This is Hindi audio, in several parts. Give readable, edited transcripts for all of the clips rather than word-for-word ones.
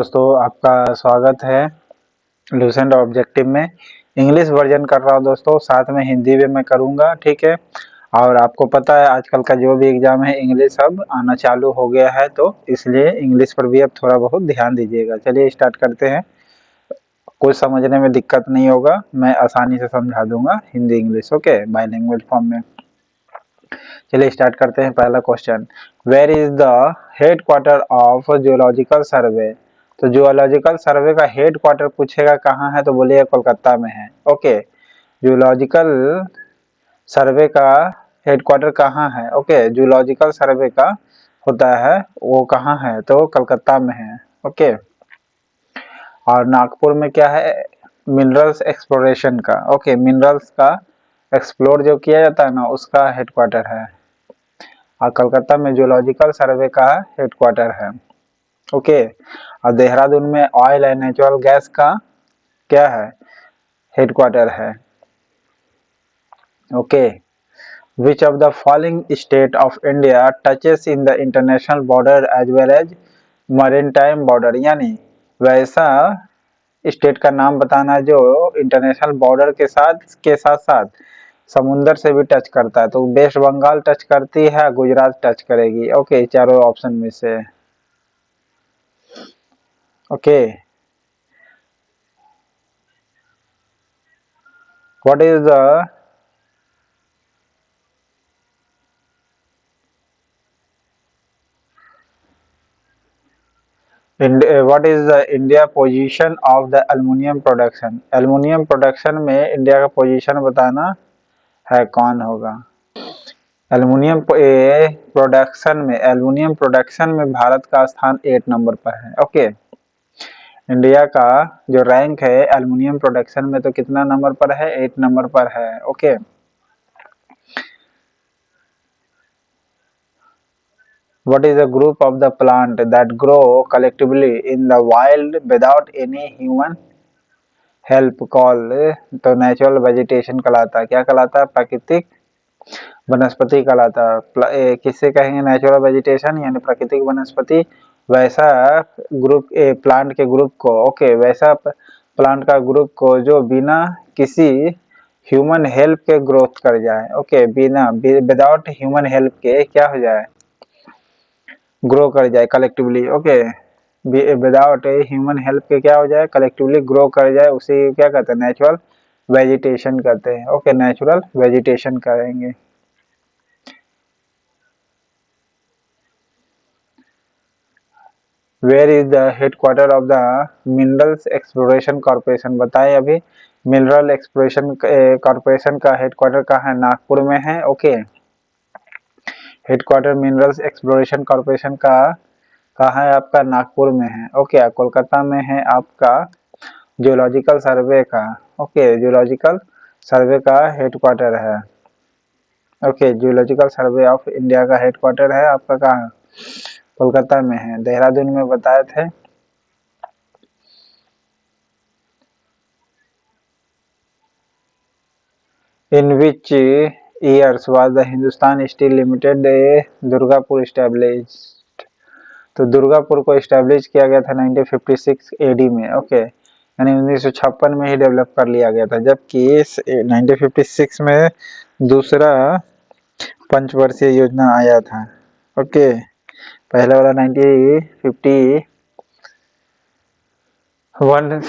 दोस्तों आपका स्वागत है लूसेंट ऑब्जेक्टिव में। इंग्लिश वर्जन कर रहा हूँ दोस्तों, साथ में हिंदी भी मैं करूँगा, ठीक है। और आपको पता है आजकल का जो भी एग्ज़ाम है इंग्लिश अब आना चालू हो गया है, तो इसलिए इंग्लिश पर भी अब थोड़ा बहुत ध्यान दीजिएगा। चलिए स्टार्ट करते हैं। कुछ समझने में दिक्कत नहीं होगा, मैं आसानी से समझा दूंगा Hindi English, okay, bilingual form में। चलिए स्टार्ट करते हैं। पहला question, where is the headquarter of geological survey. तो जियोलॉजिकल सर्वे का हेड क्वार्टर पूछेगा कहाँ है, तो बोलिए कोलकाता में है, ओके। जियोलॉजिकल सर्वे का हेड क्वार्टर कहाँ है, ओके। जियोलॉजिकल सर्वे का होता है वो कहाँ है, तो कलकत्ता में है, ओके। और नागपुर में क्या है, मिनरल्स एक्सप्लोरेशन का, ओके, मिनरल्स का एक्सप्लोर जो किया जाता है ना उसका हेड क्वार्टर है। और कलकत्ता में जियोलॉजिकल सर्वे का हेड क्वार्टर है, ओके। और देहरादून में ऑयल एंड नेचुरल गैस का क्या है, हेड क्वार्टर है, okay. Which of the following state of India touches in the international border as well as maritime border, यानी वैसा स्टेट का नाम बताना जो इंटरनेशनल बॉर्डर के साथ साथ समुंदर से भी टच करता है। तो वेस्ट बंगाल टच करती है, गुजरात टच करेगी, ओके, चारों ऑप्शन में से, okay. What is the what is the India position of the aluminium production. Aluminium production में इंडिया का पोजीशन बताना है, कौन होगा। एल्युमिनियम प्रोडक्शन में भारत का स्थान 8 नंबर पर है, ओके। इंडिया का जो रैंक है एल्युमिनियम प्रोडक्शन में तो कितना नंबर पर है, 8 नंबर पर है, okay. What is a group of the plant that grow collectively in the wild without any human help called, तो नेचुरल वेजिटेशन कहलाता है। क्या कहलाता है, प्राकृतिक वनस्पति कहलाता है। किससे कहेंगे नेचुरल वेजिटेशन, यानी प्राकृतिक वनस्पति। वैसा ग्रुप प्लांट के ग्रुप को, ओके, वैसा प्लांट का ग्रुप को जो बिना किसी ह्यूमन हेल्प के ग्रोथ कर जाए, ओके, बिना विदाउट ह्यूमन हेल्प के क्या हो जाए, ग्रो कर जाए collectively, okay. Without human help के क्या हो जाए, कलेक्टिवली ग्रो कर जाए, उसे क्या कहते हैं, नेचुरल वेजिटेशन कहते हैं, ओके, नेचुरल वेजिटेशन करेंगे। Where is the headquarter of the minerals exploration corporation, बताएं अभी। मिनरल एक्सप्लोरेशन कॉर्पोरेशन का हेडक्वार्टर कहाँ है, नागपुर में है, okay. Headquarter minerals exploration corporation का कहाँ है आपका, नागपुर में है, ओके। कोलकाता में है आपका जियोलॉजिकल सर्वे का, ओके, जियोलॉजिकल सर्वे का हेडक्वार्टर है, okay. Geological survey of India का हेडक्वार्टर है आपका कहाँ, कोलकाता में है। देहरादून में बताए थे। In which years was the Hindustan Steel Limited Durgapur established. तो दुर्गापुर को एस्टेब्लिश किया गया था 1956 एडी में, ओके, यानी 1956 में ही डेवलप कर लिया गया था। जबकि 1956 में दूसरा पंचवर्षीय योजना आया था, ओके। पहला वाला 1951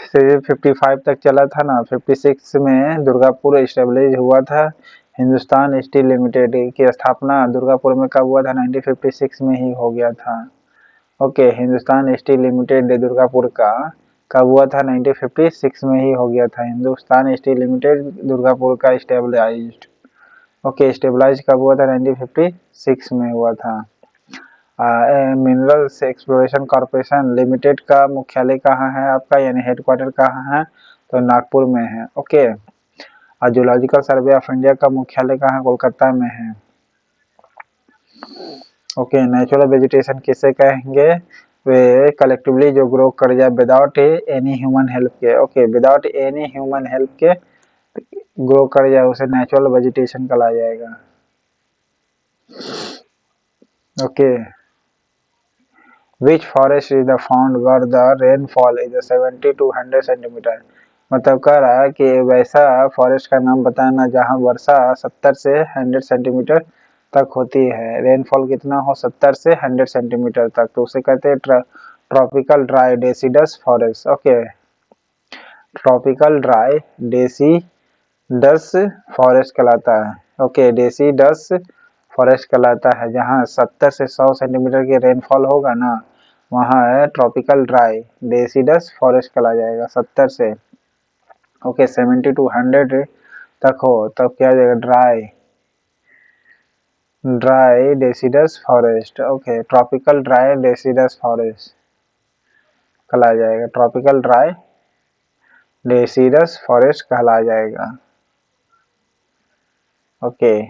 से 55 तक चला था ना, 56 में दुर्गापुर एस्टेब्लिश हुआ था। हिंदुस्तान स्टील लिमिटेड की स्थापना दुर्गापुर में कब हुआ था, 1956 में ही हो गया था, okay. Hindustan Steel Limited Durgapur का कब हुआ था, 1956 में ही हो गया था। हिंदुस्तान स्टील लिमिटेड दुर्गापुर का स्टेबलाइज्ड, ओके, स्टेबलाइज कब हुआ था, 1956 में हुआ था। मिनरल्स एक्सप्लोरेशन कॉर्पोरेशन लिमिटेड का मुख्यालय कहाँ है आपका, यानी हेडक्वार्टर कहाँ है, तो नागपुर में है, ओके। और जियोलॉजिकल सर्वे ऑफ इंडिया का मुख्यालय कहाँ, कोलकाता में है, ओके। नेचुरल वेजिटेशन किसे कहेंगे, वे कलेक्टिवली जो ग्रो कर जाए विदाउट एनी ह्यूमन हेल्प के, okay, without any human help के ग्रो कर जाए उसे नेचुरल वेजिटेशन कहा जाएगा, okay. Which forest is the found were the rainfall is 70 to 100 centimetre. मतलब कह रहा है कि वैसा फॉरेस्ट का नाम बताना जहाँ वर्षा 70 से 100 सेंटीमीटर तक होती है, रेनफॉल कितना हो 70 से 100 सेंटीमीटर तक, तो उसे कहते हैं tropical dry deciduous forest. Okay, tropical dry deciduous forest कहलाता है। ओके, डेसिडस फॉरेस्ट कहलाता है जहाँ 70 से 100 सेंटीमीटर की रेनफॉल होगा ना, वहाँ है ट्रॉपिकल ड्राई डेसिडस फॉरेस्ट कहला जाएगा 70 से। ओके, 70 to 100 तक हो तब क्या जाएगा, dry deciduous forest. Okay, tropical dry deciduous forest कहला जाएगा, ट्रॉपिकल ड्राई डेसिडस फॉरेस्ट कहला जाएगा। Okay,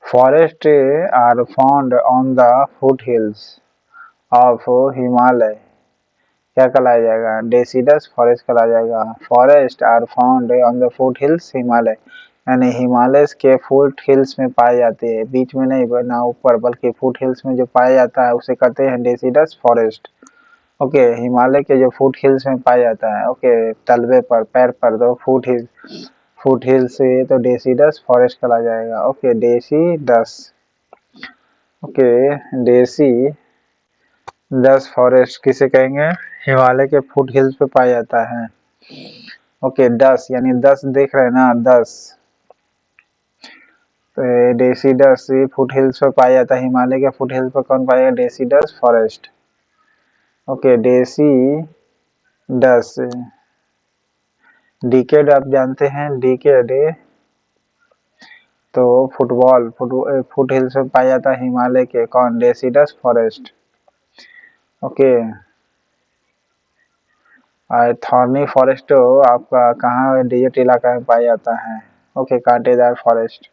forest are found on the foot hills of Himalaya, क्या कहलाया जाएगा, डेसिडस फॉरेस्ट कहला जाएगा। Forest are found on the foot hills Himalaya, यानी हिमालय के फुट हिल्स में पाए जाते हैं, बीच में नहीं ना ऊपर, बल्कि फुट हिल्स में जो पाया जाता है उसे कहते हैं डेसिडस फॉरेस्ट। ओके, हिमालय के जो फुट हिल्स में पाया जाता है, ओके, तलवे पर, पैर पर, तो फुट हिल्स से तो डेसिडस फॉरेस्ट कहला जाएगा। Okay, deciduous, okay, deciduous forest किसे कहेंगे, हिमालय के फुट हिल्स पे पाया जाता है। ओके, 10 यानी 10 देख रहे हैं ना, 10 डेसिडस फुट हिल्स पे पाया जाता है, हिमालय के फुट हिल्स पे कौन पाएगा, deciduous forest. Okay, deciduous, decade आप जानते हैं, डिकेड तो फुट हिल्स में पाया जाता है हिमालय के, कौन, deciduous forest. Okay, thorny forest तो आपका कहाँ, डेजर्ट इलाका में पाया जाता है। ओके, कांटेदार फॉरेस्ट।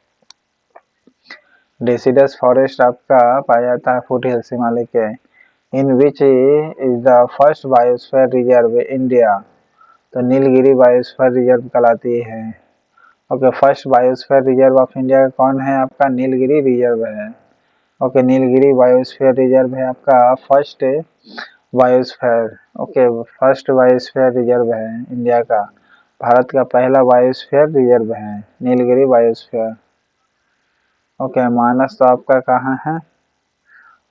डेसिडस फॉरेस्ट आपका पाया जाता है फुट हिल्स हिमालय के। In which is the first biosphere reserve India, तो नीलगिरी बायोस्फीयर रिजर्व कहलाती है। Okay, first biosphere reserve of India का कौन है, आपका नीलगिरी रिजर्व है। ओके, नीलगिरी बायोस्फीयर रिजर्व है आपका first biosphere. Okay, first biosphere reserve है इंडिया का, भारत का पहला बायोस्फीयर रिजर्व है नीलगिरी बायोस्फीयर। ओके, मानस तो आपका कहाँ है,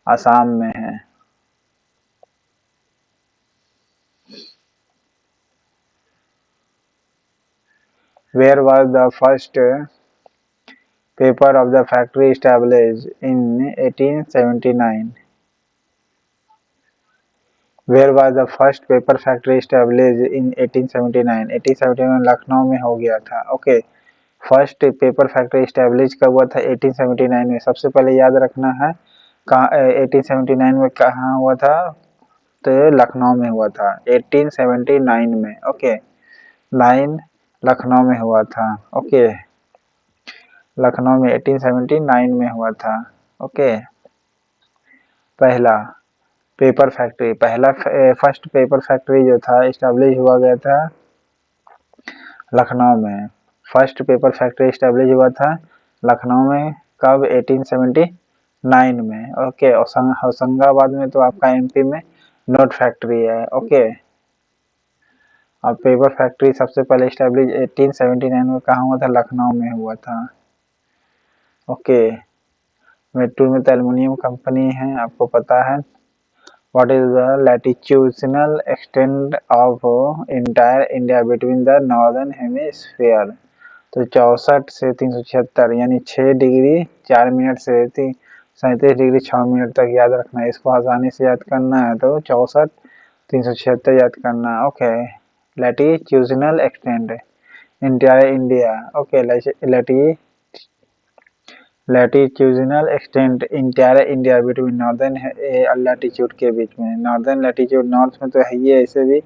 असम में है। Where was the first paper of the factory established in 1879? Where was the first paper factory established in 1879? 1879 Lucknow में हो गया था। Okay, first paper factory establish कब हुआ था, 1879 में। सबसे पहले याद रखना है कहाँ, 1879 में कहाँ हुआ था, तो लखनऊ में हुआ था 1879 में। ओके, 9 लखनऊ में हुआ था। ओके, लखनऊ में 1879 में हुआ था। ओके, पहला paper factory, first paper factory जो था इस्टेब्लिश हुआ गया था लखनऊ में। फर्स्ट पेपर फैक्ट्री इस्टेब्लिश हुआ था लखनऊ में, कब, 1879 में। ओके, होशंगाबाद में तो आपका एमपी में नोट फैक्ट्री है। ओके, अब पेपर फैक्ट्री सबसे पहले इस्टेब्लिश 1879 में कहाँ हुआ था, लखनऊ में हुआ था। ओके, मेट्रो में तो एल्युमिनियम कंपनी है, आपको पता है। What is the latitudinal extent of entire India between the northern hemisphere? तो 64 से 376 यानी 6 डिग्री 4 मिनट से 37 डिग्री 6 मिनट तक याद रखना है। इसको आसानी से याद करना है तो 64 376 याद करना है। Okay, latitudinal extent entire India. Okay, latitudinal extent entire India between northern latitude के बीच में, नॉर्दर्न लैटिट्यूड नॉर्थ में तो है ही है ऐसे भी,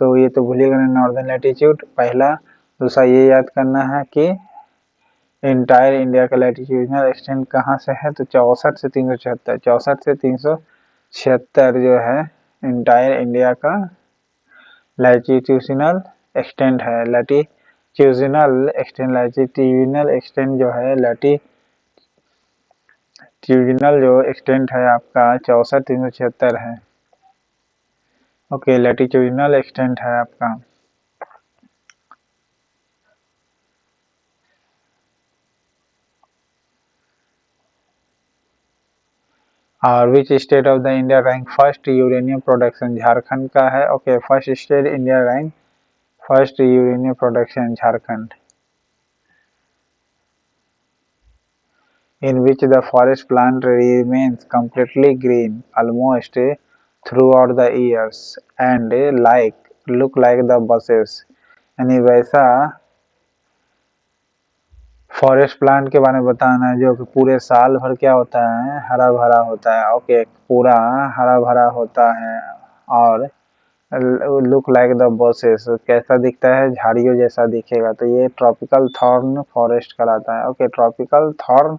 तो ये तो भूलिएगा ना, नॉर्दर्न लैटिट्यूड पहला। दूसरा ये याद करना है कि इंटायर इंडिया का लैटिट्यूडिनल एक्सटेंट कहाँ से है, तो 64 से 376, 64 से 376 जो है इंटायर इंडिया का लैटिट्यूडिनल एक्सटेंट है। लैटिट्यूडिनल एक्सटेंट जो है लैटिट्यूडिनल जो एक्सटेंट है आपका 64,376 है। ओके, लैटिट्यूडिनल एक्सटेंट है आपका। और which state of the India rank first uranium production, Jharkhand का है। Okay, first state India rank first uranium production Jharkhand. In which the forest plant remains completely green almost throughout the years and look like the bushes। यानी वैसा फॉरेस्ट प्लांट के बारे में बताना है जो कि पूरे साल भर क्या होता है, हरा भरा होता है। ओके, पूरा हरा भरा होता है और लुक लाइक द बसेस, कैसा दिखता है, झाड़ियों जैसा दिखेगा। तो ये ट्रॉपिकल थॉर्न फॉरेस्ट कहलाता है। ओके, ट्रॉपिकल थॉर्न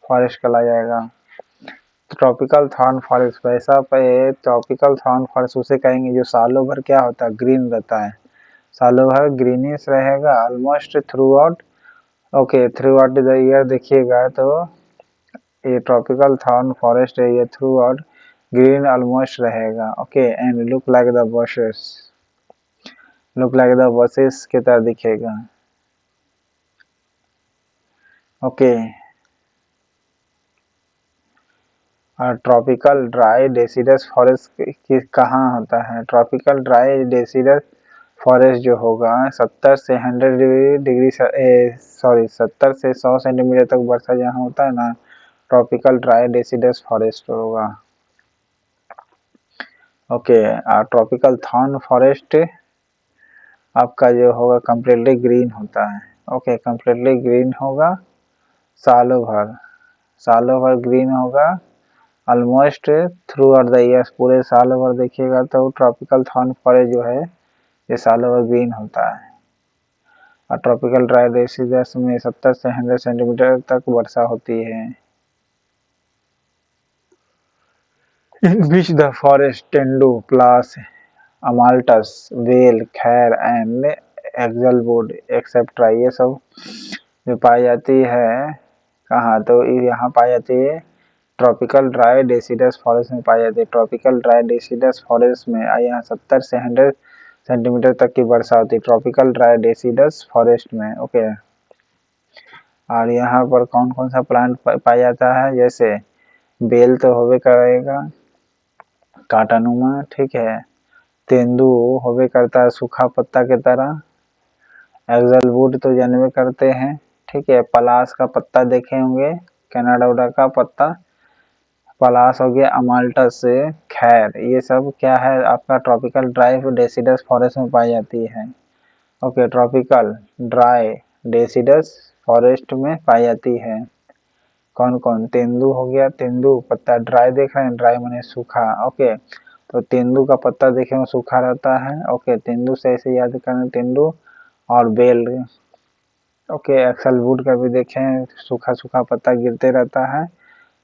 फॉरेस्ट कहला जाएगा। ट्रॉपिकल थॉर्न फॉरेस्ट वैसा पे ट्रॉपिकल थॉर्न फॉरेस्ट उसे कहेंगे जो सालों भर क्या होता है, ग्रीन रहता है, सालों भर ग्रीनिश रहेगा almost through out. Okay, through out the year देखिएगा तो ये ट्रॉपिकल थॉर्न फॉरेस्ट है, ये थ्रू आउट ग्रीन ऑलमोस्ट रहेगा। Okay, and look like the buses, look like the buses की तरह दिखेगा। Okay, tropical dry deciduous forest कहाँ होता है? ट्रॉपिकल ड्राई डेसिडस फॉरेस्ट जो होगा 70 से 100 डिग्री 70 से 100 सेंटीमीटर तक वर्षा जहाँ होता है ना, ट्रॉपिकल ड्राई डेसिडस फॉरेस्ट होगा। ओके, ट्रॉपिकल थॉर्न फॉरेस्ट आपका जो होगा कम्प्लीटली ग्रीन होता है। ओके, कम्प्लीटली ग्रीन होगा सालों भर, सालों भर ग्रीन होगा almost through out the years, पूरे साल भर देखिएगा तो ट्रॉपिकल थॉर्न फॉरेस्ट जो है ये सालों भर ग्रीन होता है। और ट्रॉपिकल ड्राई डेसिडस में 70 से 100 सेंटीमीटर तक वर्षा होती है। In which the forest tendu plus amaltas well khair and axlewood etcetera ये सब जो पाई जाती है कहाँ, तो यहाँ पाई जाती है ट्रॉपिकल ड्राई डेसिडस फॉरेस्ट में पाई जाती है। ट्रॉपिकल ड्राई डेसिडस फॉरेस्ट में यहाँ 70 से 100 सेंटीमीटर तक की वर्षा होती है ट्रॉपिकल ड्राई डेसिडस फॉरेस्ट में। ओके, और यहाँ पर कौन कौन सा प्लांट पाया जाता है, जैसे बेल तो होवे करेगा कांटानुमा, ठीक है, तेंदू होवे करता है सूखा पत्ता के तरह, एक्सलवुड तो जानवे करते हैं, ठीक है, पलाश का पत्ता देखे होंगे, कनाडा का पत्ता पलाश हो गया, अमाल्टस से खैर, ये सब क्या है आपका ट्रॉपिकल ड्राई डेसिडस फॉरेस्ट में पाई जाती है। Okay, tropical dry deciduous forest में पाई जाती है। कौन कौन, तेंदू हो गया, तेंदू पत्ता ड्राई देख रहे हैं, ड्राई माने सूखा। ओके, तो तेंदू का पत्ता देखे में सूखा रहता है। ओके, तेंदू से ऐसे याद करें, तेंदू और बेल। ओके, एक्सलवुड का भी देखें, सूखा सूखा पत्ता गिरते रहता है,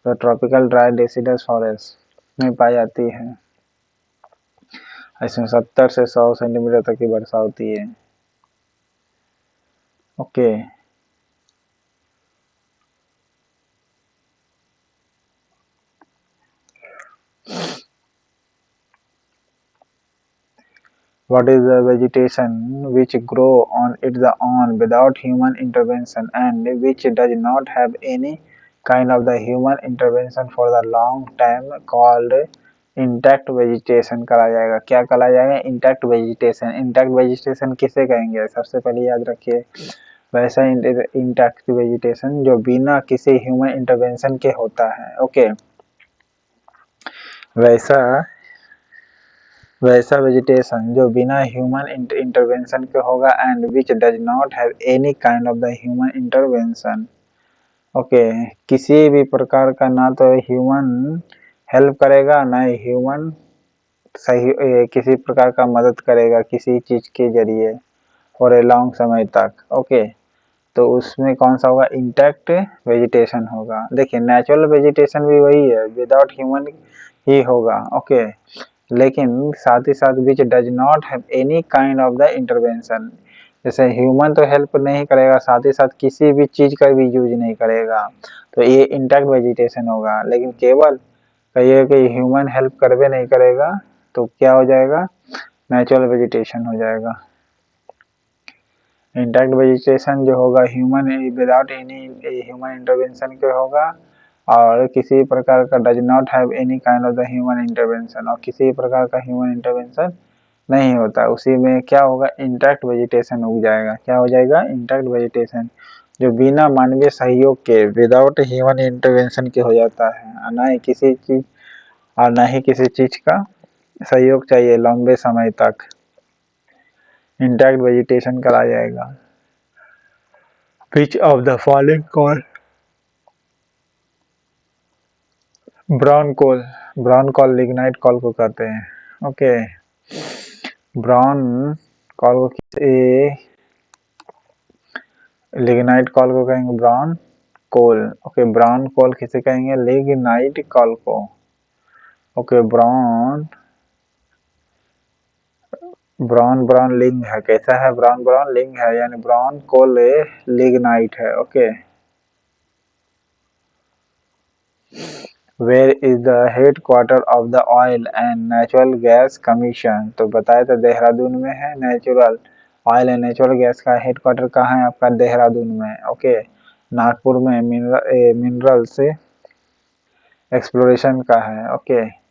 तो ट्रॉपिकल ड्राई डेसिडस फॉरेस्ट में पाई जाती है। इसमें 70 से 100 सेंटीमीटर तक की वर्षा होती है। Okay, what is the vegetation which grow on its own without human intervention and which does not have any kind of the human intervention for the long time called intact vegetation कहा जाएगा। क्या कहा जाएगा? Intact vegetation. इंटैक्ट वेजिटेशन किसे कहेंगे? सबसे पहले याद रखिए, वैसा इंटैक्ट वेजिटेशन जो बिना किसी ह्यूमन इंटरवेंशन के होता है। ओके, वैसा वेजिटेशन जो बिना ह्यूमन इंटरवेंशन के होगा and which does not have any kind of the human intervention. Okay, किसी भी प्रकार का ना तो ह्यूमन हेल्प करेगा ना ह्यूमन सही किसी प्रकार का मदद करेगा किसी चीज के जरिए फॉर ए लॉन्ग समय तक। ओके, तो उसमें कौन सा होगा? इंटैक्ट वेजिटेशन होगा। देखिए, नेचुरल वेजिटेशन भी वही है, विदाउट ह्यूमन ही होगा। ओके, लेकिन साथ ही साथ which does not have any kind of the intervention, जैसे ह्यूमन तो हेल्प नहीं करेगा, साथ ही साथ किसी भी चीज का भी यूज नहीं करेगा, तो ये इंटैक्ट वेजिटेशन होगा। लेकिन केवल कहिए कि ह्यूमन हेल्प करवे नहीं करेगा तो क्या हो जाएगा, नेचुरल वेजिटेशन हो जाएगा। इंटैक्ट वेजिटेशन जो होगा human without any human intervention के होगा, और किसी प्रकार का does not have any kind of the human intervention, और किसी प्रकार का ह्यूमन इंटरवेंशन नहीं होता, उसी में क्या होगा, इंटैक्ट वेजिटेशन उग जाएगा। क्या हो जाएगा, इंटैक्ट वेजिटेशन, जो बिना मानवीय सहयोग के विदाउट ह्यूमन इंटरवेंशन के हो जाता है। ना ही किसी चीज और ना ही किसी चीज का सहयोग चाहिए लंबे समय तक, इंटैक्ट वेजिटेशन करा जाएगा। Which of the following call brown coal lignite coal को कहते हैं। ओके, ब्राउन कॉल को लिग्नाइट कॉल को कहेंगे brown coal. Okay, brown coal किसे कहेंगे, लिग्नाइट कॉल को। ओके, ब्राउन लिंग है, कैसा है, ब्राउन लिंग है, यानी ब्राउन कोल लिग्नाइट है। Okay, where is the headquarter of the oil and natural gas commission, तो बताया था देहरादून में है। Natural oil and natural gas का हेडक्वार्टर कहाँ है आपका, देहरादून में। ओके, नागपुर में मिनरल से एक्सप्लोरेशन का है। Okay,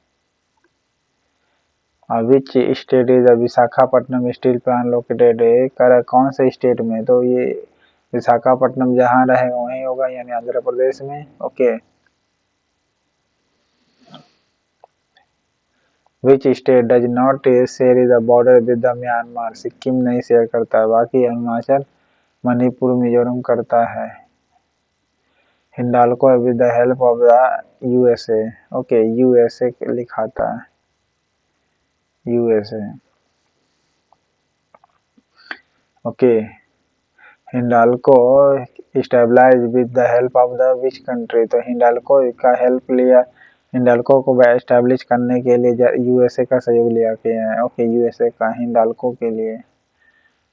which state is Visakhapatnam steel plant located, कर कौन से स्टेट में, तो ये विशाखापट्टनम जहाँ रहेगा वहीं होगा, यानी आंध्र प्रदेश में। Okay, which state does not share the border with the Myanmar, Sikkim नहीं शेयर करता है, बाकी अरुणाचल, मणिपुर, मिजोरम करता है। Hindalco with the help of the USA. Okay, USA लिखा था, USA. Okay, Hindalco stabilise with the help of the which country, तो हिंडाल्को का हेल्प लिया, हिंडाल्को को एस्टेब्लिश करने के लिए यूएसए का सहयोग लिया गया है। ओके, यूएसए का हिंडाल्को के लिए।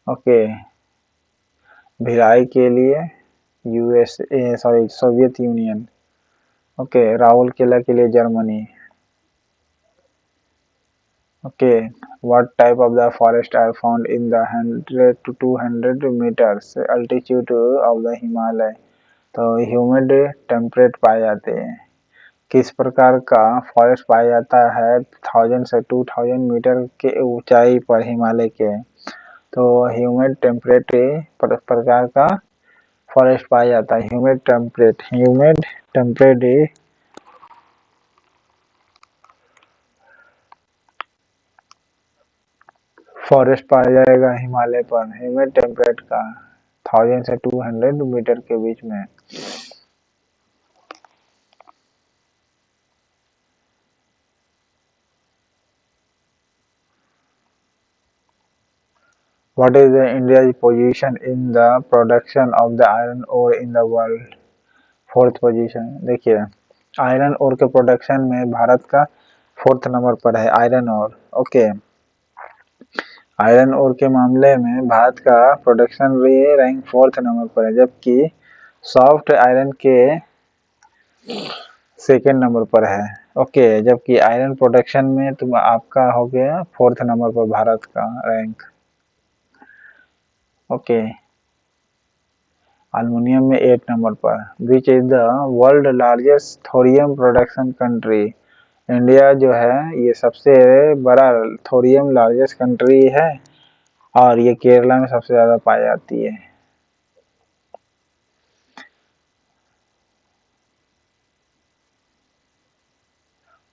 ओके, भिलाई के लिए USA, sorry Soviet union. Okay, Rahul केला के लिए Germany. Okay, what type of the forest are found in the 100 to 200 meters altitude of the Himalay, तो ह्यूमिड टेम्परेट पाए जाते हैं। किस प्रकार का फॉरेस्ट पाया जाता है 1000 से 2000 मीटर के ऊंचाई पर हिमालय के, तो ह्यूमिड टेम्परेट प्रकार का फॉरेस्ट पाया जाता है। ह्यूमिड टेम्परेट फॉरेस्ट पाया जाएगा हिमालय पर, ह्यूमिड टेम्परेट का 1000 से 200 मीटर के बीच में। What is the India's position in the production of the iron ore in the world? 4th position. देखिए, आयरन ओर के प्रोडक्शन में भारत का 4th नंबर पर है iron ore. Okay, iron ore के मामले में भारत का प्रोडक्शन भी रैंक 4th नंबर पर है, जबकि सॉफ्ट आयरन के 2nd नंबर पर है। ओके, जबकि आयरन प्रोडक्शन में तुम आपका हो गया 4th नंबर पर भारत का रैंक। ओके, अल्युमिनियम में 8 नंबर पर। विच is the world largest thorium production country, India जो है ये सबसे बड़ा थोरियम लार्जेस्ट कंट्री है, और ये केरला में सबसे ज्यादा पाई जाती है।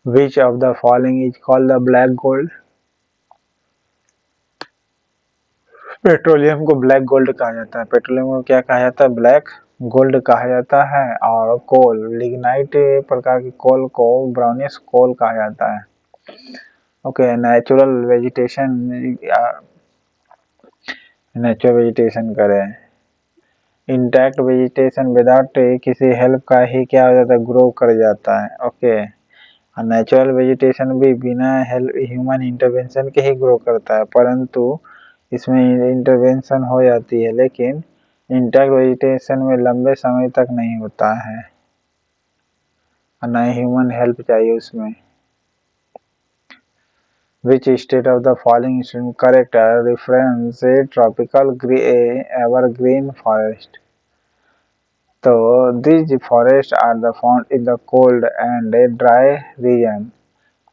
Which of the following is called the black gold, petroleum को ब्लैक गोल्ड कहा जाता है, पेट्रोलियम को क्या कहा जाता है, ब्लैक गोल्ड कहा जाता है। और कोल, लिग्नाइट प्रकार की कोल को ब्राउनिश कोल कहा जाता है। ओके, नेचुरल वेजिटेशन करें, इंटैक्ट वेजिटेशन विदाउट किसी हेल्प का ही क्या हो जाता है, ग्रो कर जाता है। ओके, और नेचुरल वेजिटेशन भी बिना हेल्प ह्यूमन इंटरवेंशन के ही ग्रो करता है, परंतु इसमें इंटरवेंशन हो जाती है, लेकिन इंटैक्ट वेजिटेशन में लंबे समय तक नहीं होता है और न ह्यूमन हेल्प चाहिए उसमें। Which state of the following is correct? Reference tropical evergreen forest. So these forests are found in the cold and dry region.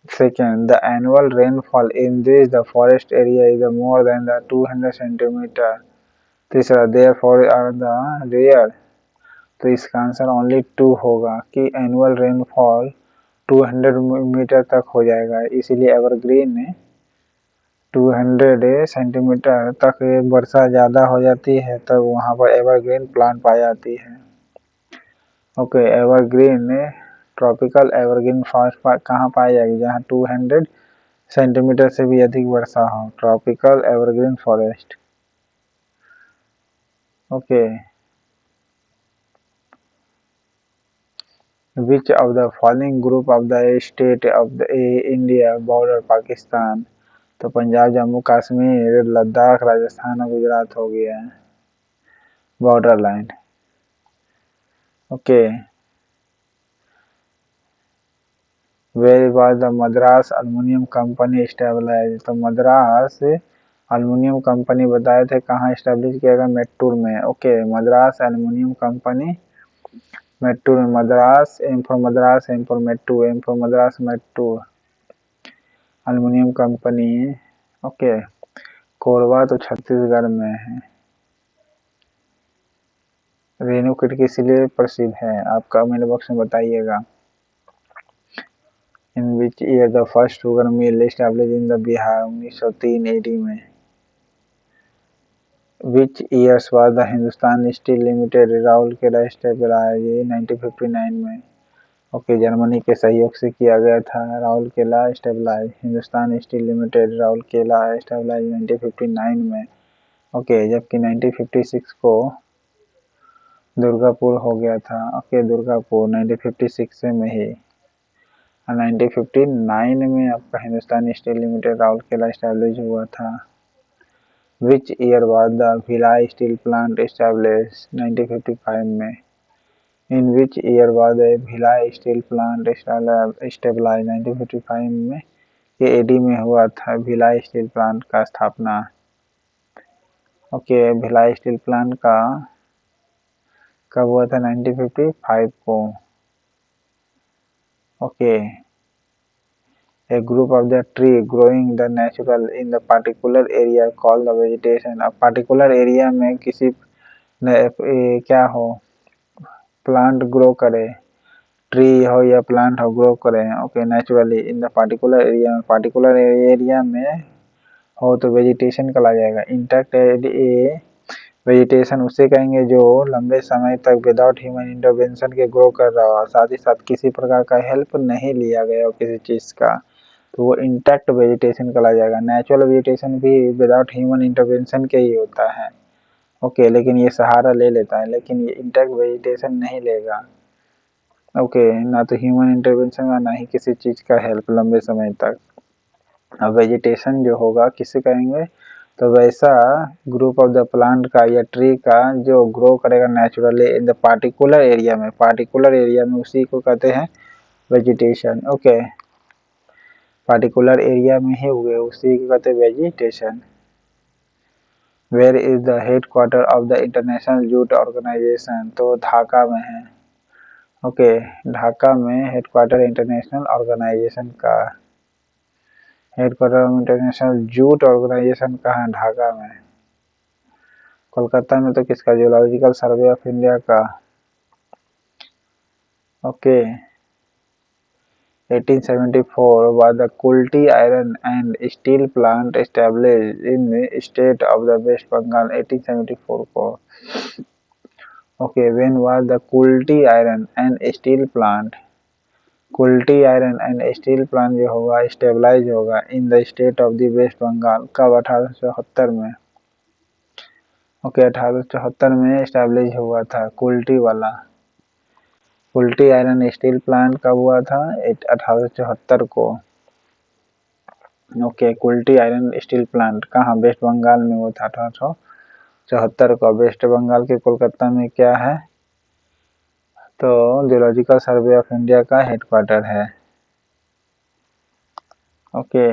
Second, the annual rainfall in this the forest area is more than the 200 centimeter. तीसरा, therefore are the rare. तो इसका आंसर ओनली 2 होगा कि एनुअल रेनफॉल 200 मीटर तक हो जाएगा, इसीलिए एवरग्रीन में 200 सेंटीमीटर तक वर्षा ज़्यादा हो जाती है तब वहाँ पर एवरग्रीन प्लांट पाई जाती है। Okay, evergreen tropical evergreen forest कहाँ पाई जाएगी? जहाँ 200 सेंटीमीटर से भी अधिक वर्षा हो, tropical evergreen forest. Okay, which of the following group of the state of the India border Pakistan? तो पंजाब, जम्मू कश्मीर, लद्दाख, राजस्थान और गुजरात हो गया है border line. Okay, where was the Madras aluminium company establish? तो मद्रास एल्युमिनियम कंपनी बताए थे कहाँ एस्टेब्लिश किया गया? मेट्टूर में। Okay, Madras aluminium company Mettur में। Madras, M for Madras, M for Mettu, M for Madras, Mettur aluminium company. Okay, Korba तो छत्तीसगढ़ में है। रेणुकूट किस लिए प्रसिद्ध है? आप कमेंट बॉक्स में बताइएगा। In which year the first sugar mill establish in the Bihar? 1903 AD में। Which years was the Hindustan Steel Limited Rourkela establish? 1959 में। ओके, जर्मनी के सहयोग से किया गया था Rourkela establish. Hindustan Steel Limited Rourkela establish 1959 में। ओके, जबकि 1956 को दुर्गापुर हो गया था। ओके, दुर्गापुर 1956 में ही। 1959 में आपका Hindustan Steel Limited Rourkela establish हुआ था। Which year was the Bhilai steel plant establish? 1955 में। In which year was the Bhilai steel plant establish? 1955 में। ये एडी में हुआ था भिलाई स्टील प्लांट का स्थापना। ओके, भिलाई स्टील प्लांट का कब हुआ था? 1955 को। Okay, a group of the tree growing the natural in the particular area called the vegetation। अब particular area में किसी क्या हो, प्लांट ग्रो करे, ट्री हो या प्लांट हो, ग्रो करे। Okay, naturally in the particular area में, पार्टिकुलर एरिया में हो तो वेजिटेशन कहला जाएगा। इंटैक्ट वेजिटेशन उसे कहेंगे जो लंबे समय तक विदाउट ह्यूमन इंटरवेंशन के ग्रो कर रहा हो, साथ ही साथ किसी प्रकार का हेल्प नहीं लिया गया हो किसी चीज़ का, तो वो इंटैक्ट वेजिटेशन कहला जाएगा। नेचुरल वेजिटेशन भी विदाउट ह्यूमन इंटरवेंशन के ही होता है। ओके, लेकिन ये सहारा ले लेता है, लेकिन ये इंटैक्ट वेजिटेशन नहीं लेगा। ओके, ना तो ह्यूमन इंटरवेंशन और ना ही किसी चीज़ का हेल्प लंबे समय तक। अब वेजिटेशन जो होगा किसे कहेंगे? तो वैसा ग्रुप ऑफ द प्लांट का या ट्री का जो ग्रो करेगा naturally in the particular area में, पार्टिकुलर एरिया में, उसी को कहते हैं वेजिटेशन। ओके, पार्टिकुलर एरिया में ही हुए उसी को कहते हैं vegetation. Where is the headquarter of the international jute organisation? तो ढाका में है। ओके, ढाका में हेडक्वार्टर इंटरनेशनल ऑर्गेनाइजेशन का। Headquarter of international jute organisation कहाँ है? ढाका में। कोलकाता में तो किसका? जियोलॉजिकल सर्वे ऑफ इंडिया का। Okay, 1874 was the Kulti iron and steel plant established in the state of the West Bengal? 1874 को। Okay, when was the Kulti iron and steel plant? Kulti iron and steel plant जो होगा स्टेबलाइज होगा in the state of the West Bengal कब? 1874 में। ओके, 1874 में स्टेबलिश हुआ था कुल्टी वाला। कुल्टी आयरन स्टील प्लांट कब हुआ था? 1874 को। Okay, Kulti iron steel plant कहाँ? वेस्ट बंगाल में वो था 1874 को। वेस्ट बंगाल के कोलकाता में क्या है? तो जियोलॉजिकल सर्वे ऑफ इंडिया का हेडक्वार्टर है। Okay,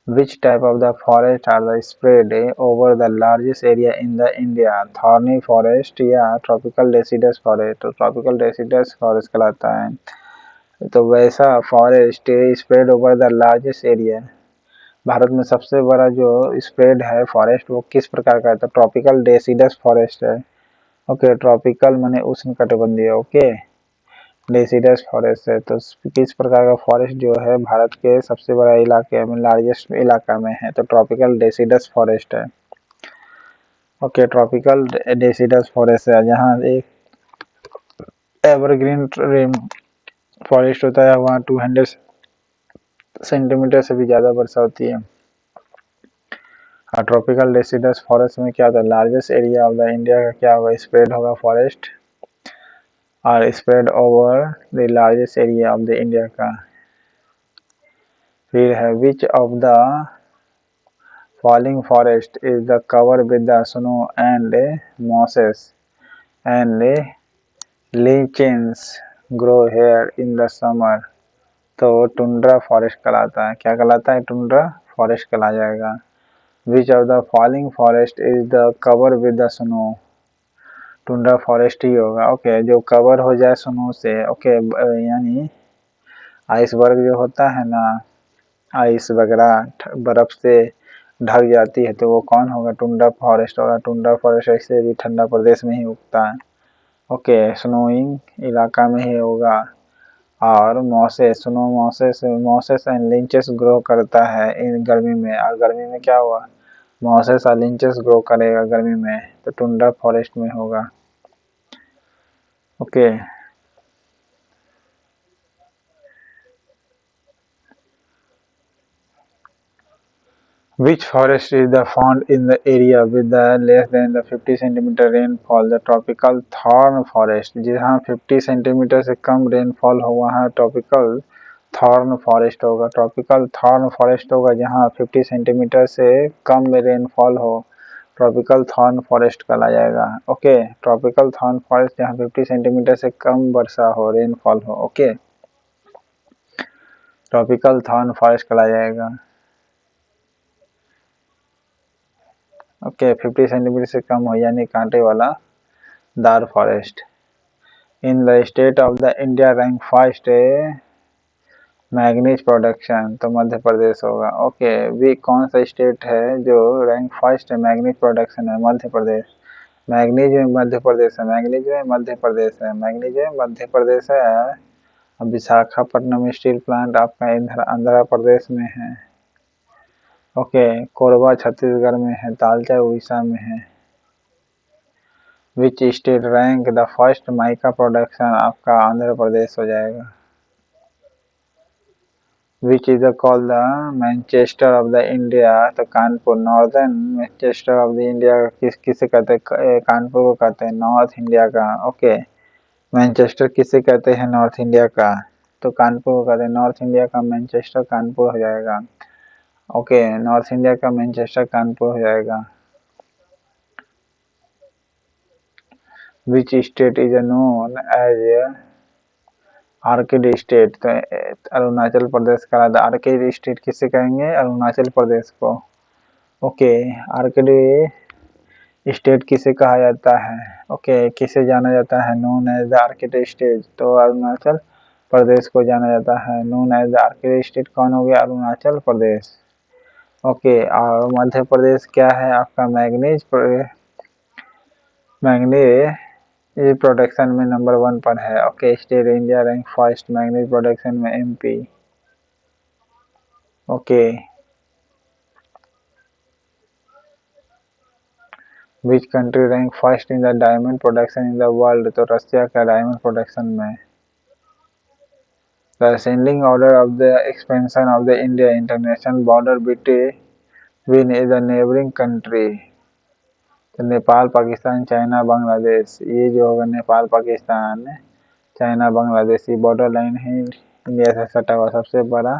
which type of the forest are the spread over the largest area in the India? Thorny forest या ट्रॉपिकल डेसिडस फॉरेस्ट? तो ट्रॉपिकल डेसिडस फॉरेस्ट कहलाता है। तो वैसा forest spread over the largest area, Bharat में सबसे बड़ा जो स्प्रेड है फॉरेस्ट वो किस प्रकार का है? तो ट्रॉपिकल डेसिडस फॉरेस्ट है। ओके, ट्रॉपिकल माने उष्णकटिबंधीय। ओके, डेसिडस फॉरेस्ट है। तो किस प्रकार का फॉरेस्ट जो है भारत के सबसे बड़ा इलाके में, लार्जेस्ट इलाका में है? तो ट्रॉपिकल डेसिडस फॉरेस्ट है। ओके, ट्रॉपिकल डेसिडस फॉरेस्ट है जहाँ एक एवरग्रीन फॉरेस्ट होता है, वहाँ 200 सेंटीमीटर से भी ज़्यादा वर्षा होती है। और ट्रॉपिकल डेसिडस फॉरेस्ट में क्या होता है? Largest area of the India का क्या होगा? स्प्रेड होगा फॉरेस्ट, और spread over the largest area of the India का। फिर है which of the falling forest is the cover with the snow and mosses and lichens grow here in the summer? तो टुंड्रा फॉरेस्ट कहलाता है। क्या कहलाता है? टुंड्रा फॉरेस्ट कहला जाएगा। Which of the falling forest is the cover with the snow? Tundra forest ही होगा। ओके, जो कवर हो जाए स्नो से। ओके, यानी आइसबर्ग जो होता है ना, आइस वगैरह बर्फ से ढक जाती है, तो वो कौन होगा? टुंड्रा फॉरेस्ट होगा। टुंड्रा फॉरेस्ट ऐसे भी ठंडा प्रदेश में ही उगता है। ओके, स्नोइंग इलाका में ही होगा। और mosses, snow mosses and lichens grow करता है इन गर्मी में। और गर्मी में क्या हुआ? मॉसेस और लिंचेस ग्रो करेगा गर्मी में, तो टुंड्रा फॉरेस्ट में होगा। Okay, which forest is the found in the area with the less than the 50 centimeter rainfall? The tropical thorn forest, जहाँ 50 सेंटीमीटर से कम रेनफॉल हो वहाँ ट्रॉपिकल थॉर्न फॉरेस्ट होगा। ट्रॉपिकल थॉर्न फॉरेस्ट होगा जहाँ 50 सेंटीमीटर से कम में रेनफॉल हो, ट्रॉपिकल थॉर्न फॉरेस्ट कहला जाएगा। ओके, ट्रॉपिकल थॉर्न फॉरेस्ट जहाँ 50 सेंटीमीटर से कम वर्षा हो, रेनफॉल हो। ओके, ट्रॉपिकल थॉर्न फॉरेस्ट कहला जाएगा। ओके, 50 सेंटीमीटर से कम हो यानी कांटे वाला दार forest. In the state of the India rank first manganese production, तो मध्य प्रदेश होगा। ओके, वी कौन सा स्टेट है जो रैंक फर्स्ट है मैग्नीज प्रोडक्शन है? मध्य प्रदेश। मैग्नीज में मध्य प्रदेश है, मैग्नीज में मध्य प्रदेश है, मैग्नीज में मध्य प्रदेश है। अब विशाखापट्टनम स्टील प्लांट आपका इधर आंध्र प्रदेश में है। ओके, कोरबा छत्तीसगढ़ में है, तालचा उड़ीसा में है। Which state rank the first mica production? आपका आंध्र प्रदेश हो जाएगा। Which is called the Manchester of the India? तो Kanpur, northern Manchester of the India किसे कहते हैं? कानपुर को कहते हैं नॉर्थ इंडिया का। ओके, मैनचेस्टर किसे कहते हैं? नॉर्थ इंडिया का। तो कानपुर को कहते हैं नॉर्थ इंडिया का मैनचेस्टर, कानपुर हो जाएगा। ओके, नॉर्थ इंडिया का मैनचेस्टर कानपुर हो जाएगा। Which state is known as orchid state? तो अरुणाचल प्रदेश का। आर्किड स्टेट किसे कहेंगे? अरुणाचल प्रदेश को। ओके, आर्किड स्टेट किसे कहा जाता है? ओके, किसे जाना जाता है? Known as the orchid state, तो अरुणाचल प्रदेश को जाना जाता है। Known as the orchid state कौन हो गया? अरुणाचल प्रदेश। ओके, और मध्य प्रदेश क्या है आपका? मैग्नीज प्रोडक्शन में नंबर 1 पर है। Okay, state India rank first manganese production में MP. Okay, which country rank first in the diamond production in the world? तो रशिया का डायमंड प्रोडक्शन में। The sending order of the expansion of the India international border between the neighbouring country? तो नेपाल, पाकिस्तान, चाइना, बांग्लादेश। ये जो होगा नेपाल, पाकिस्तान, चाइना, बांग्लादेश, ये बॉर्डर लाइन है इंडिया से सटा हुआ सबसे बड़ा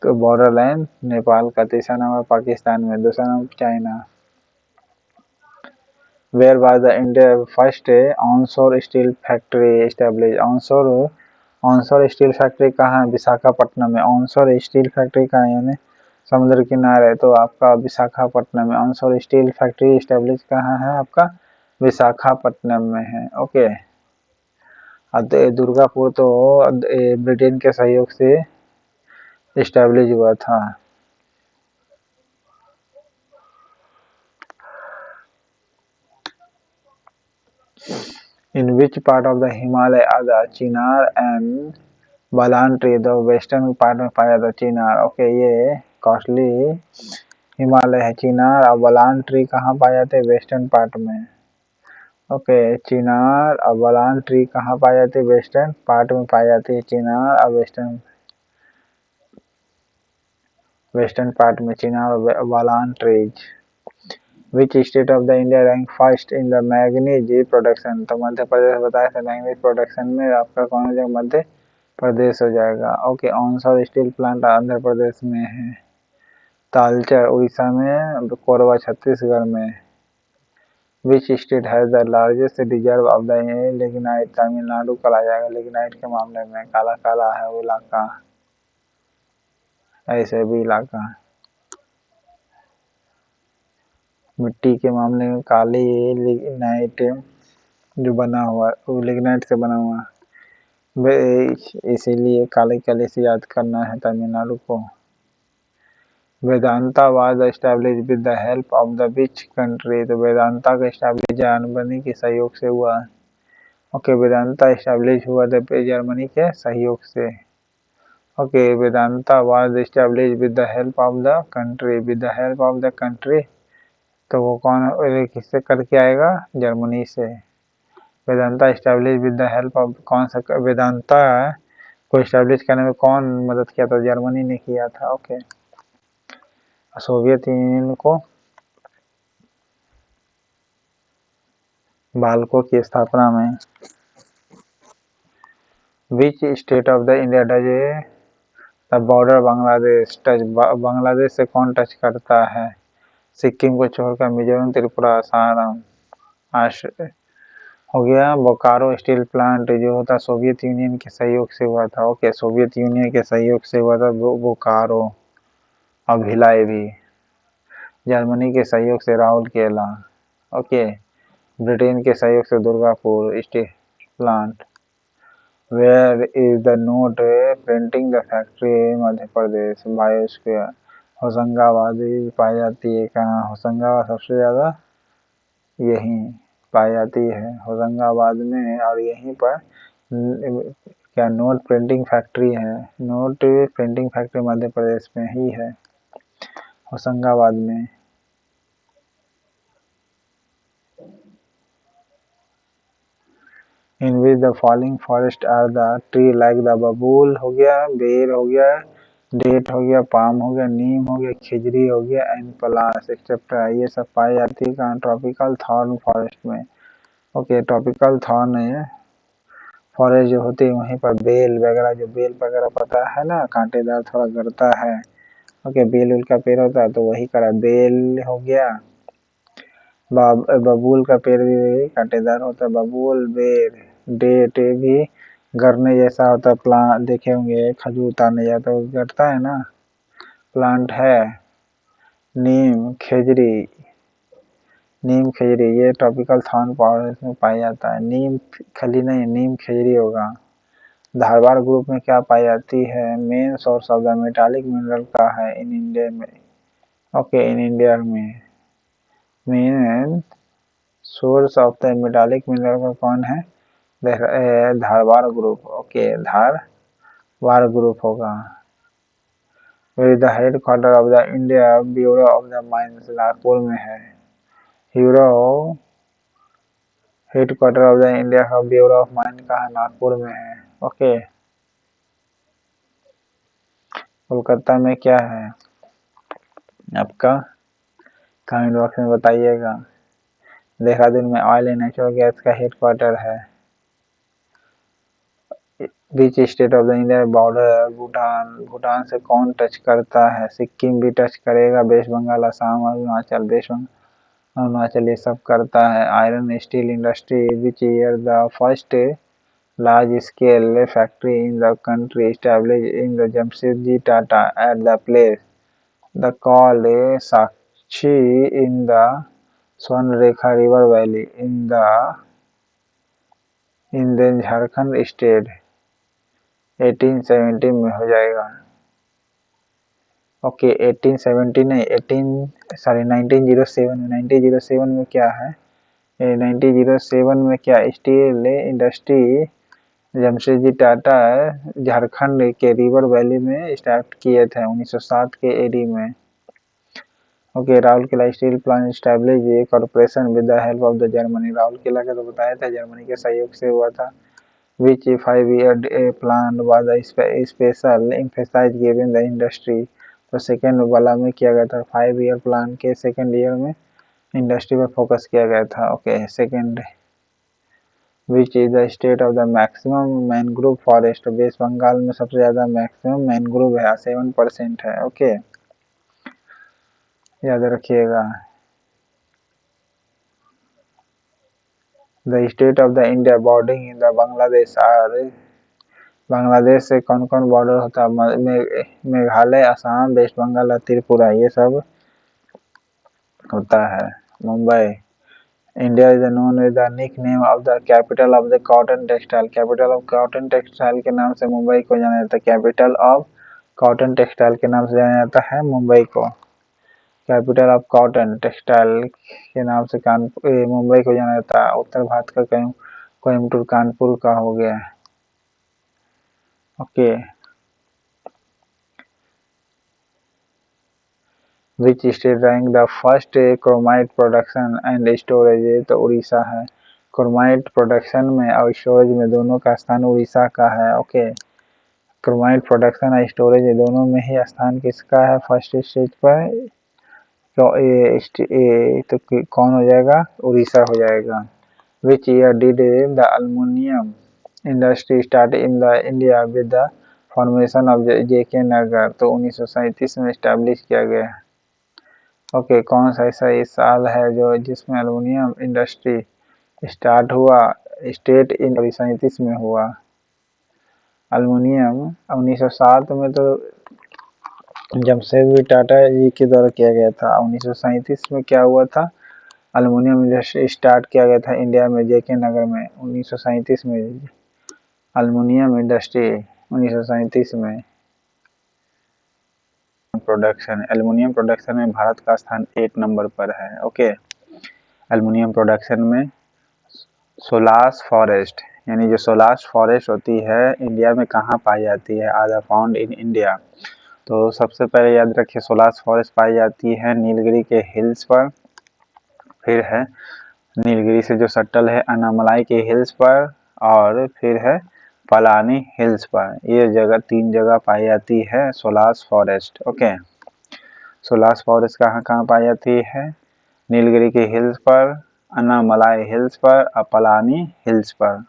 बॉर्डर लाइन नेपाल का, तीसरा नंबर पाकिस्तान में, दूसरा number China. Where was the India first onshore steel factory establish? Onshore steel factory कहाँ है? विशाखापट्टनम में। ऑनशोर स्टील फैक्ट्री कहाँ है? यानी समुद्र किनारे, तो आपका विशाखापट्टनम में। ऑनशोर स्टील फैक्ट्री एस्टेब्लिश कहाँ है? आपका विशाखापट्टनम में है। ओके। दुर्गापुर तो ब्रिटेन के सहयोग से एस्टेब्लिश हुआ था। In which part of the Himalaya are the Chinar and Balan tree? The western part में पाया जाता है चिनार। ओके, ये कॉस्टली हिमालय है चिनार, और बलान ट्री कहाँ पाए जाते हैं? वेस्टर्न पार्ट में। ओके, चिनार और बलान ट्री कहाँ पाई जाती है? वेस्टर्न पार्ट में पाई जाती है चिनार और वेस्टर्न पार्ट में चिनार और Balan trees. Which state of the India rank first in the manganese production? तो मध्य प्रदेश बताया था मैंगनीज प्रोडक्शन में, आपका कौन हो जाएगा? मध्य प्रदेश हो जाएगा। Okay, onshore steel plant Andhra Pradesh में है, तालचर उड़ीसा में, कोरबा छत्तीसगढ़ में। Which state has the largest reserve of the lignite? Tamil Nadu कहा जाएगा लिग्नाइट के मामले में, काला काला है वो इलाका, ऐसे भी इलाका मिट्टी के मामले में काली लिग्नाइट जो बना हुआ वो लिग्नाइट से बना हुआ, इसीलिए काले काले से याद करना है तमिलनाडु को। Vedanta was establish with the help of the which country? तो वेदांता का एस्टैब्लिश जर्मनी के सहयोग से हुआ। ओके, वेदांता एस्टैब्लिश हुआ था जर्मनी के सहयोग से। Okay, Vedanta was establish with the help of the country, with the help of the country, तो वो कौन किससे करके आएगा? जर्मनी से। Vedanta establish with the help of, कौन सा वेदांता को एस्टैब्लिश करने में कौन मदद किया था? जर्मनी ने किया था। ओके, सोवियत यूनियन को बाल्को की स्थापना में। Which state of the India does the border Bangladesh touch? Bangladesh से कौन टच करता है? सिक्किम को छोड़कर मिजोरम, त्रिपुरा, असम, हो गया। बोकारो स्टील प्लांट जो होता सोवियत यूनियन के सहयोग से हुआ था। ओके, सोवियत यूनियन के सहयोग से हुआ था बोकारो, और भिलाई भी। जर्मनी के सहयोग से राउरकेला। ओके, ब्रिटेन के सहयोग से Durgapur steel plant. Where is the note printing the factory? Madhya Pradesh, biosphere. Hoshangabad पाई जाती है कहाँ? होशंगाबाद सबसे ज़्यादा यहीं पाई जाती है, होशंगाबाद में, और यहीं पर क्या नोट प्रिंटिंग फैक्ट्री है? Note printing factory Madhya Pradesh में ही है, होशंगाबाद में। In which the following forest are the tree like the babul हो गया, बेर हो गया, डेट हो गया, पाम हो गया, नीम हो गया, खिजरी हो गया, एंड पलास एक्सेट्रा, ये सब पाई जाती है कहाँ? ट्रॉपिकल थॉर्न फॉरेस्ट में। ओके, ट्रॉपिकल थॉर्न फॉरेस्ट जो होती है वहीं पर बेल वगैरह, जो बेल वगैरह पता है ना, कांटेदार थोड़ा गड़ता है। ओके, बेल उल का पेड़ होता है तो वही करा, बेल हो गया। बबूल का पेड़ भी कांटेदार होता है, बबूल, बेर, डेट भी गरने जैसा होता है, प्लांट देखे होंगे, खजूर उतारने जाता है गड़ता है ना, प्लांट है। नीम, खेजरी, नीम खेजरी ये ट्रॉपिकल थॉर्न फॉरेस्ट में पाया जाता है। नीम खली नहीं, नीम खेजरी होगा। धारवाड़ ग्रुप में क्या पाई जाती है? Main source of the metallic mineral का है इन इंडिया में? ओके, इन इंडिया में main source of the metallic mineral का कौन है? Dharwar group. Okay, Dharwar group होगा। Where the headquarter of the India bureau of the mines? Nagpur में है। Bureau headquarter of the India का ब्यूरो ऑफ माइन कहाँ? नागपुर में है। ओके, कोलकाता में क्या है आपका? कमेंट बॉक्स में बताइएगा। देहरादून में ऑयल एंड नेचुरल गैस का हेड क्वार्टर है। Which state of the India border Bhutan, Bhutan से कौन टच करता है? सिक्किम भी टच करेगा, वेस्ट बंगाल, असम, अरुणाचल, वेस्ट बंगाल, अरुणाचल ये सब करता है। Iron steel industry, which year the first large scale factory in the country established in the Jamshedji Tata at the place the called Sakchi in the Swarnarekha river valley in the Jharkhand state 1870 में हो जाएगा। ओके 1870 नहीं 1907 में क्या है? 1907 में क्या स्टील इंडस्ट्री जमशेदजी टाटा झारखंड के रिवर वैली में स्टार्ट किए थे 1907 के एडी में। Okay Rourkela steel plant establish corporation with the help of the Germany, Rourkela का तो बताया था जर्मनी के सहयोग से हुआ था। Which 5-year plan was special emphasise given the industry, तो सेकेंड वाला में किया गया था 5-year प्लान के सेकेंड ईयर में इंडस्ट्री पर फोकस किया गया था। Okay second which is the state of the maximum mangrove forest, West Bengal में सबसे ज्यादा मैक्सिमम मैनग्रोव है 7% है। ओके याद रखिएगा। The state of the India bordering in the Bangladesh are, Bangladesh से कौन कौन बॉर्डर होता है? मेघालय, असम, वेस्ट बंगाल और त्रिपुरा ये सब होता है। Mumbai, India is known with the nick name of the capital of the cotton textile, capital of cotton textile के नाम से मुंबई को जाना जाता है। कैपिटल ऑफ कॉटन टेक्सटाइल के नाम से जाना जाता है मुंबई को। कैपिटल ऑफ कॉटन टेक्सटाइल के नाम से मुंबई को जाना जाता है। उत्तर भारत का कोयम्बटूर कानपुर का हो गया। Okay which state rank the first chromite production and storage, तो उड़ीसा है। क्रोमाइट प्रोडक्शन में और स्टोरेज में दोनों का स्थान उड़ीसा का है। ओके क्रोमाइट प्रोडक्शन और स्टोरेज दोनों में ही स्थान किसका है फर्स्ट स्टेज पर? तो कौन हो जाएगा? उड़ीसा हो जाएगा। Which year did the aluminium industry start in the India with the formation of JK Nagar, तो 1937 में स्टैब्लिश किया गया। ओके कौन सा ऐसा इस साल है जो जिसमें एल्युमिनियम इंडस्ट्री स्टार्ट हुआ? स्टेट इन 1937 में हुआ। एल्युमिनियम 1907 में तो जमशेदजी टाटा जी के द्वारा किया गया था। 1937 में क्या हुआ था? एल्युमिनियम इंडस्ट्री स्टार्ट किया गया था इंडिया में जेके नगर में 1937 में। एल्युमिनियम इंडस्ट्री 1937 में। प्रोडक्शन, एल्युमिनियम प्रोडक्शन में भारत का स्थान 8 नंबर पर है। ओके एल्युमिनियम प्रोडक्शन में सोलास फॉरेस्ट, यानी जो सोलास फॉरेस्ट होती है इंडिया में कहाँ पाई जाती है? आर फाउंड इन इंडिया, तो सबसे पहले याद रखिए सोलास फॉरेस्ट पाई जाती है नीलगिरी के हिल्स पर, फिर है नीलगिरी से जो सटल है अन्नामलाई के हिल्स पर, और फिर है पलानी हिल्स पर। ये जगह 3 जगह पाई जाती है solas forest. Okay solas forest कहाँ कहाँ पाई जाती है? नीलगिरी के हिल्स पर, अन्नामलाई हिल्स पर और पलानी हिल्स पर।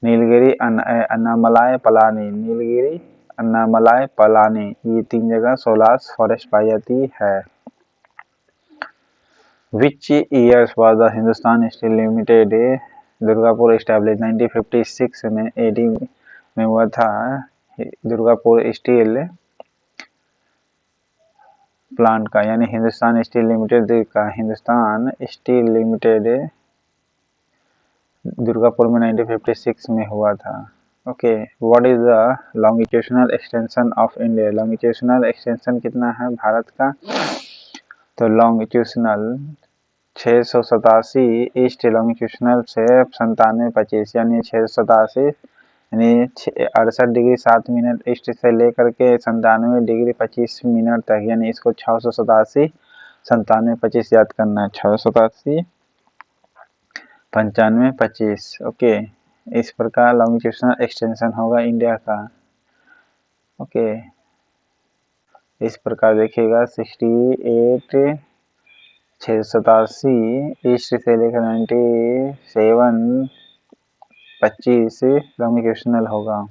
नीलगिरी, अन्नामलाई, पलानी, नीलगिरी, अन्नामलाई, पलानी, ये 3 जगह सोलास फॉरेस्ट पाई जाती है। Which years was the Hindustan Steel Limited Durgapur establish? 1956 में एडी में हुआ था दुर्गापुर स्टील प्लांट का, यानी हिंदुस्तान स्टील लिमिटेड का हिंदुस्तान स्टील लिमिटेड दुर्गापुर में 1956 में हुआ था। Okay what is the longitudinal extension of India? Longitudinal extension कितना है भारत का? तो लॉन्गिट्यूडनल 687 ईस्ट लॉन्गिट्यूडनल से 9725, यानी 687 यानी 68 डिग्री 7 मिनट ईस्ट से लेकर के 97 डिग्री 25 मिनट तक, यानी इसको 687 97 25 याद करना है। 687 95 25। ओके इस प्रकार लॉन्गिट्यूडनल एक्सटेंशन होगा इंडिया का। ओके इस प्रकार देखिएगा 68 687 ईस्ट से लेकर 97 25 लॉन्गिट्यूडनल होगा।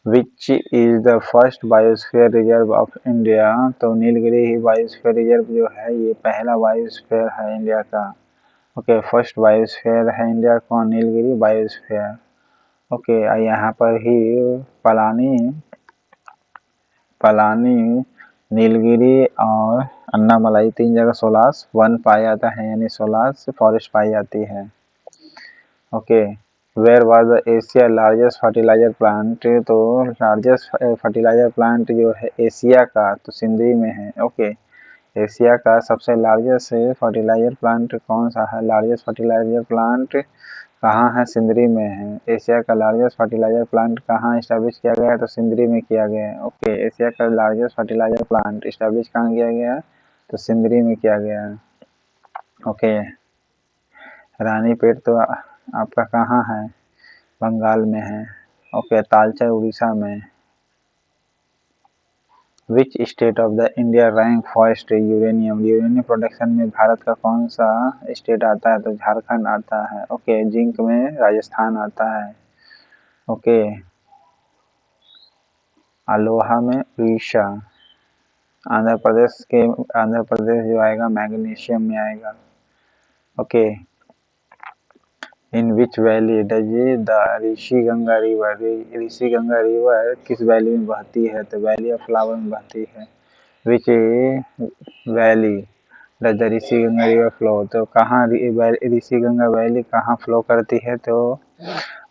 विच is the first biosphere reserve of India, तो नीलगिरी ही बायोस्फीयर रिजर्व जो है ये पहला बायोस्फीयर है इंडिया का। ओके, फर्स्ट बायोस्फीयर है इंडिया का नीलगिरी बायोस्फीयर। ओके, यहाँ पर ही पलानी, नीलगिरी और अन्नामलाई 3 जगह सोलास वन पाया जाता है, यानी सोलास फॉरेस्ट पाई जाती है। Okay, where was the Asia largest fertiliser plant, तो लार्जेस्ट फर्टिलाइजर प्लांट जो है एशिया का तो सिंदरी में है। ओके, एशिया का सबसे लार्जेस्ट फर्टिलाइजर प्लांट कौन सा है? लार्जेस्ट फर्टिलाइजर प्लांट कहाँ है? सिंदरी में है। एशिया का लार्जेस्ट फर्टिलाइजर प्लांट कहाँ इस्टेब्लिश किया गया है? तो सिंदरी में किया गया है। ओके, एशिया का लार्जेस्ट फर्टिलाइजर प्लांट इस्टेब्लिश कहाँ किया गया है? तो सिंदरी में किया गया है। ओके, रानीपेट तो आपका कहाँ है? बंगाल में है। ओके, तालचर उड़ीसा में। Which state of the India rank first uranium, uranium production में भारत का कौन सा स्टेट आता है? तो झारखंड आता है। ओके, जिंक में राजस्थान आता है। ओके, अलोहा में उड़ीसा। आंध्र प्रदेश जो आएगा मैग्नीशियम में आएगा। Okay, in which valley does the Rishi Ganga river किस वैली में बहती है? तो वैली ऑफ फ्लावर में बहती है। विच valley does the Rishi Ganga river flow, तो कहाँ ऋषि गंगा वैली कहाँ फ्लो करती है? तो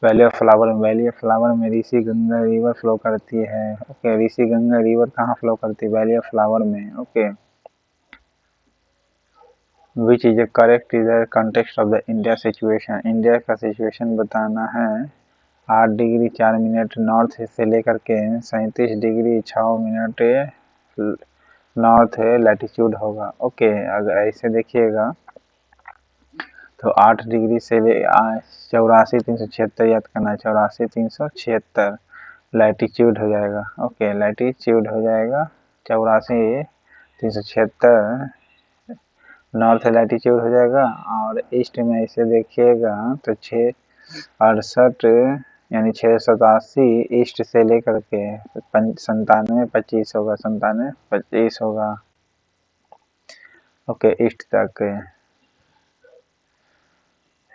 वैली ऑफ फ्लावर में ऋषि गंगा रिवर फ्लो करती है। ओके, ऋषि गंगा रिवर कहाँ फ्लो करती है? वैली ऑफ फ्लावर में। Okay, which is correct is the context of the India situation, India का सिचुएशन बताना है। 8 डिग्री 4 मिनट नॉर्थ से लेकर के 37 डिग्री 6 मिनट नॉर्थ लैटिट्यूड होगा। ओके, अगर ऐसे देखिएगा तो 8 डिग्री से 84,376 याद करना है, 84,376 लैटिट्यूड हो जाएगा। ओके, लैटिट्यूड हो जाएगा 84,376 नॉर्थ लैटिट्यूड हो जाएगा। और ईस्ट में इसे देखिएगा तो 668 यानी 687 ईस्ट से लेकर के 97,25 होगा, 97,25 होगा। ओके, ईस्ट तक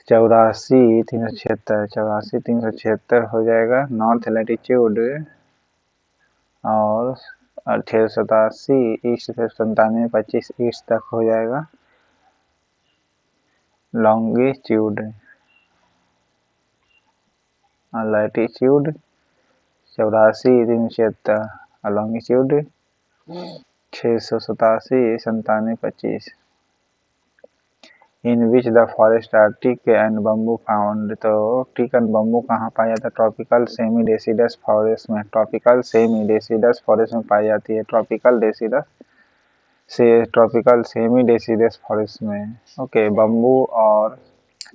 84,376 हो जाएगा नॉर्थ लैटिट्यूड, और 687 ईस्ट से 97,25 ईस्ट तक हो जाएगा लॉन्गिट्यूड। लैटिट्यूड 84,376 और longitude 687 97,25। In which the forest are teak and bamboo found, तो टीक एंड बम्बू कहाँ पाया जाता है? ट्रॉपिकल सेमी डेसिडस फॉरेस्ट में, ट्रॉपिकल सेमी डेसिडस फॉरेस्ट में पाई जाती है। ट्रॉपिकल सेमी डेसिडस फॉरेस्ट में। ओके, बम्बू और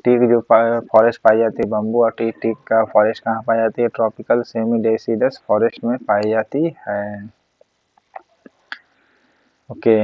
टीक जो फॉरेस्ट पाई जाती है, बम्बू और टीक का फॉरेस्ट कहाँ पाई जाती है? ट्रॉपिकल सेमी डेसिडस फॉरेस्ट में पाई जाती है। ओके,